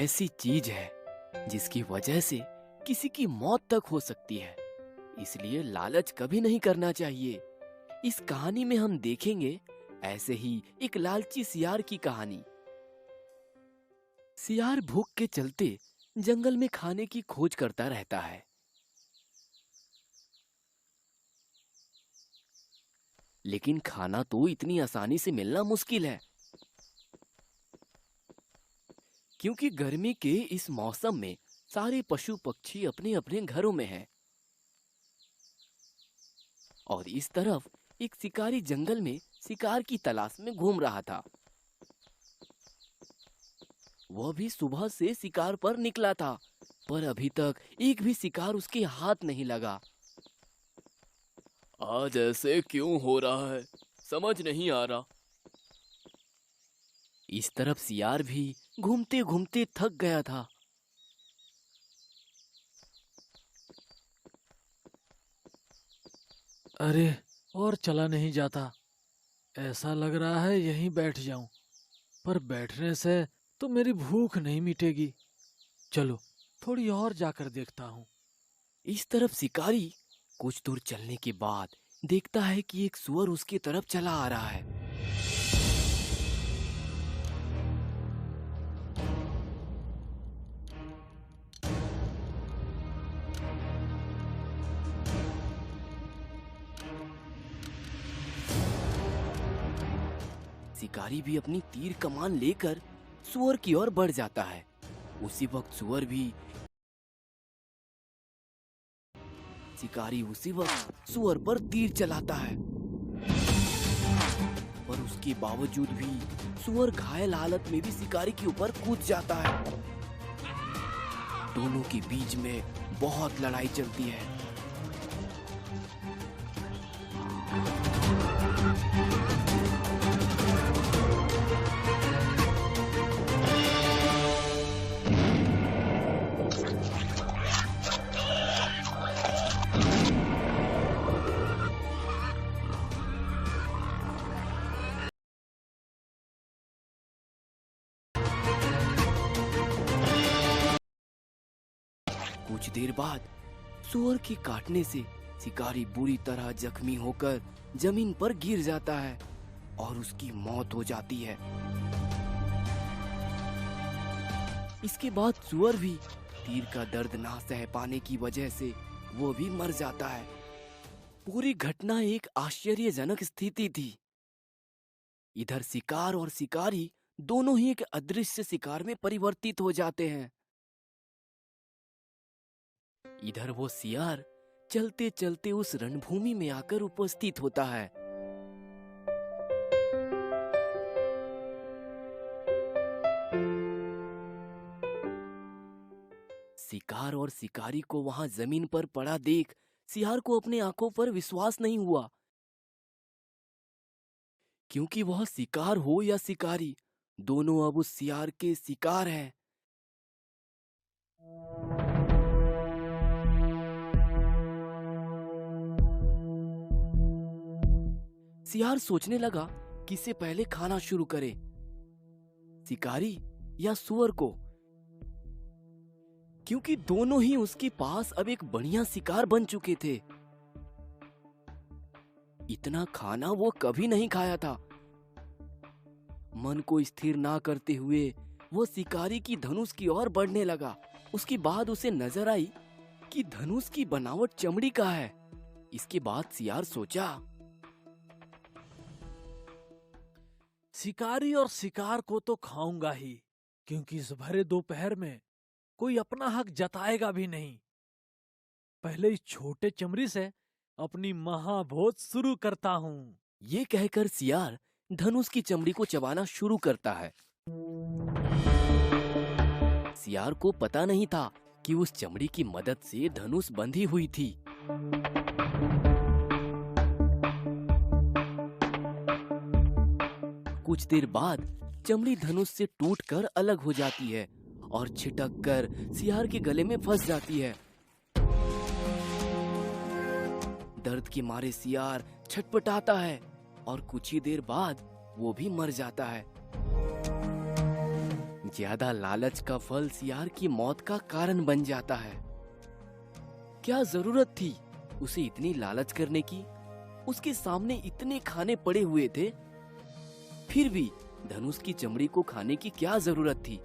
ऐसी चीज है जिसकी वजह से किसी की मौत तक हो सकती है, इसलिए लालच कभी नहीं करना चाहिए। इस कहानी में हम देखेंगे ऐसे ही एक लालची सियार की कहानी। सियार भूख के चलते जंगल में खाने की खोज करता रहता है, लेकिन खाना तो इतनी आसानी से मिलना मुश्किल है, क्योंकि गर्मी के इस मौसम में सारे पशु पक्षी अपने अपने घरों में हैं। और इस तरफ एक शिकारी जंगल में शिकार की तलाश में घूम रहा था। वह भी सुबह से शिकार पर निकला था, पर अभी तक एक भी शिकार उसके हाथ नहीं लगा। आज ऐसे क्यों हो रहा है, समझ नहीं आ रहा। इस तरफ सियार भी घूमते घूमते थक गया था। अरे, और चला नहीं जाता। ऐसा लग रहा है यहीं बैठ जाऊं, पर बैठने से तो मेरी भूख नहीं मिटेगी। चलो, थोड़ी और जाकर देखता हूँ। इस तरफ शिकारी कुछ दूर चलने के बाद देखता है कि एक सुअर उसकी तरफ चला आ रहा है। शिकारी भी अपनी तीर कमान लेकर सुअर की ओर बढ़ जाता है। उसी वक्त उसी वक्त सुअर पर तीर चलाता है, पर उसके बावजूद भी सुअर घायल हालत में भी शिकारी के ऊपर कूद जाता है। दोनों के बीच में बहुत लड़ाई चलती है। कुछ देर बाद सुअर के काटने से शिकारी बुरी तरह जख्मी होकर जमीन पर गिर जाता है और उसकी मौत हो जाती है। इसके बाद सुअर भी तीर का दर्द ना सह पाने की वजह से वो भी मर जाता है। पूरी घटना एक आश्चर्यजनक स्थिति थी। इधर शिकार और शिकारी दोनों ही एक अदृश्य शिकार में परिवर्तित हो जाते हैं। इधर वो सियार चलते चलते उस रणभूमि में आकर उपस्थित होता है। शिकार और शिकारी को वहां जमीन पर पड़ा देख सियार को अपने आंखों पर विश्वास नहीं हुआ, क्योंकि वह शिकार हो या शिकारी, दोनों अब उस सियार के शिकार हैं। सियार सोचने लगा कि इससे पहले खाना शुरू करे, शिकारी या सुअर को, क्योंकि दोनों ही उसके पास अब एक बढ़िया शिकार बन चुके थे। इतना खाना वो कभी नहीं खाया था। मन को स्थिर ना करते हुए वो शिकारी की धनुष की ओर बढ़ने लगा। उसके बाद उसे नजर आई कि धनुष की बनावट चमड़ी का है। इसके बाद सियार सोचा, शिकारी और शिकार को तो खाऊंगा ही, क्योंकि इस भरे दोपहर में कोई अपना हक जताएगा भी नहीं। पहले इस छोटे चमड़ी से अपनी महाभोज शुरू करता हूँ। ये कहकर सियार धनुष की चमड़ी को चबाना शुरू करता है। सियार को पता नहीं था कि उस चमड़ी की मदद से धनुष बंधी हुई थी। कुछ देर बाद चमड़ी धनुष से टूटकर अलग हो जाती है और छिटक कर सियार के गले में फंस जाती है। दर्द के मारे सियार छटपटाता है और कुछ ही देर बाद वो भी मर जाता है। ज्यादा लालच का फल सियार की मौत का कारण बन जाता है। क्या जरूरत थी उसे इतनी लालच करने की? उसके सामने इतने खाने पड़े हुए थे, फिर भी धनुष की चमड़ी को खाने की क्या जरूरत थी?